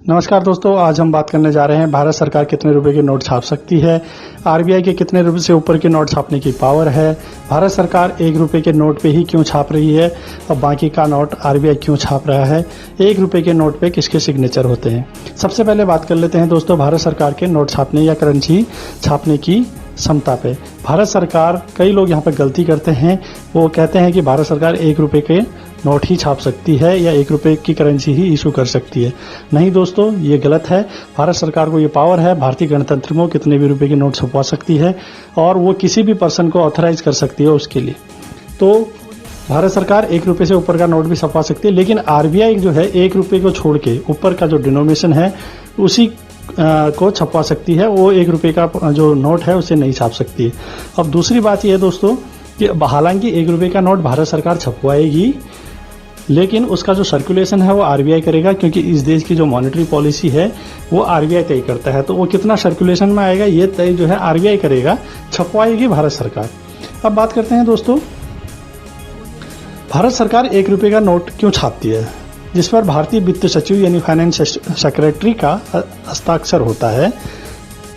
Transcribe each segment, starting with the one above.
नमस्कार दोस्तों, आज हम बात करने जा रहे हैं भारत सरकार कितने रुपए के नोट छाप सकती है, आरबीआई के कितने रुपए से ऊपर के नोट छापने की पावर है, भारत सरकार 1 रुपए के नोट पे ही क्यों छाप रही है और बाकी का नोट आरबीआई क्यों छाप रहा है, 1 रुपए के नोट पे किसके सिग्नेचर होते हैं। सबसे पहले बात कर लेते हैं दोस्तों भारत सरकार के नोट छापने या करेंसी छापने की क्षमता पे। भारत सरकार, कई लोग यहाँ पे गलती करते हैं, वो कहते हैं कि भारत सरकार 1 रुपए के नोट ही छाप सकती है या 1 रुपए की करेंसी ही इशू कर सकती है। नहीं दोस्तों, ये गलत है। भारत सरकार को ये पावर है, भारतीय गणतंत्र में कितने भी रुपए के नोट छपवा सकती है और वो किसी भी पर्सन को ऑथराइज कर सकती है उसके लिए। तो भारत सरकार 1 रुपए से ऊपर का नोट भी छपवा सकती है, लेकिन आरबीआई जो है 1 रुपए को छोड़ के ऊपर का जो डिनोमिनेशन है उसी को छपवा सकती है। वो 1 रुपए का जो नोट है उसे नहीं छाप सकती है। अब दूसरी बात यह है दोस्तों कि हालांकि 1 रुपए का नोट भारत सरकार छपवाएगी, लेकिन उसका जो सर्कुलेशन है वो आरबीआई करेगा, क्योंकि इस देश की जो मॉनेटरी पॉलिसी है वो आरबीआई तय करता है। तो वो कितना सर्कुलेशन में आएगा ये तय जो है आरबीआई करेगा, छपवाएगी भारत सरकार। अब बात करते हैं दोस्तों, भारत सरकार 1 रुपए का नोट क्यों छापती है, जिस पर भारतीय वित्त सचिव यानी फाइनेंस सेक्रेटरी का हस्ताक्षर होता है।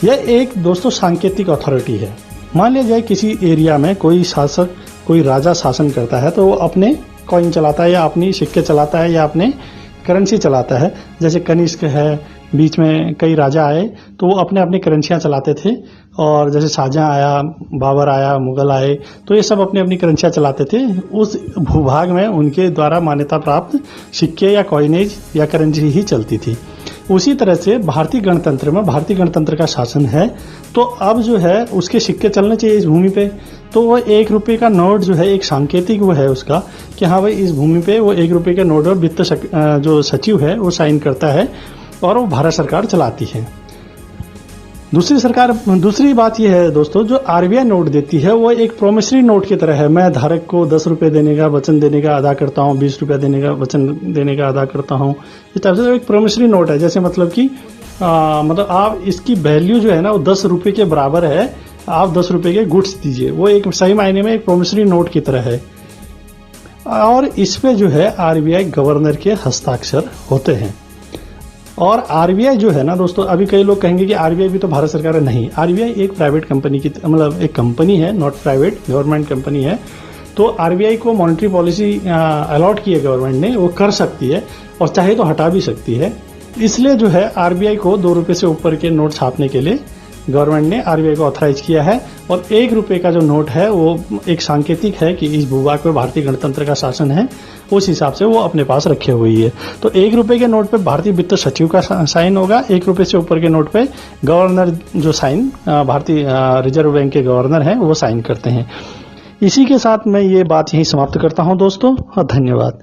यह एक दोस्तों सांकेतिक अथॉरिटी है। मान लिया जाए किसी एरिया में कोई शासक, कोई राजा शासन करता है तो वो अपने कॉइन चलाता है या अपनी सिक्के चलाता है या अपने करेंसी चलाता है। जैसे कनिष्क है, बीच में कई राजा आए तो वो अपने अपनी करेंसियां चलाते थे, और जैसे शाहजहां आया, बाबर आया, मुगल आए, तो ये सब अपनी अपनी करेंसियां चलाते थे। उस भूभाग में उनके द्वारा मान्यता प्राप्त सिक्के या कॉइनेज या करेंसी ही चलती थी। उसी तरह से भारतीय गणतंत्र में भारतीय गणतंत्र का शासन है, तो अब जो है उसके सिक्के चलने चाहिए इस भूमि पे। तो वो 1 रुपए का नोट जो है एक सांकेतिक वो है उसका कि हाँ भाई इस भूमि पे वो 1 रुपए के नोट और वित्त जो सचिव है वो साइन करता है और वो भारत सरकार चलाती है। दूसरी बात यह है दोस्तों, जो आरबीआई नोट देती है वो एक प्रोमिसरी नोट की तरह है। मैं धारक को 10 रुपए देने का वचन देने का अदा करता हूँ, 20 रुपया देने का वचन देने का अदा करता हूँ। इस टाइप से एक प्रोमिसरी नोट है। जैसे मतलब कि मतलब आप इसकी वैल्यू जो है ना वो 10 रुपए के बराबर है, आप 10 रुपए के गुड्स दीजिए। वो एक सही मायने में एक प्रोमिसरी नोट की तरह है, और इस पे जो है आरबीआई गवर्नर के हस्ताक्षर होते हैं। और आरबीआई जो है ना दोस्तों, अभी कई लोग कहेंगे कि आरबीआई भी तो भारत सरकार है। नहीं, आरबीआई एक प्राइवेट कंपनी की, मतलब एक कंपनी है, नॉट प्राइवेट, गवर्नमेंट कंपनी है। तो आरबीआई को मॉनेटरी पॉलिसी अलॉट की है गवर्नमेंट ने, वो कर सकती है और चाहे तो हटा भी सकती है। इसलिए जो है आरबीआई को 2 रुपए से ऊपर के नोट छापने के लिए गवर्नमेंट ने आरबीआई को ऑथराइज किया है। और 1 रुपए का जो नोट है वो एक सांकेतिक है कि इस भूभाग में भारतीय गणतंत्र का शासन है, उस हिसाब से वो अपने पास रखे हुई है। तो 1 रुपए के नोट पे भारतीय वित्त सचिव का साइन होगा, 1 रुपए से ऊपर के नोट पे गवर्नर जो साइन, भारतीय रिजर्व बैंक के गवर्नर हैं वो साइन करते हैं। इसी के साथ मैं ये बात यहीं समाप्त करता हूं दोस्तों, और धन्यवाद।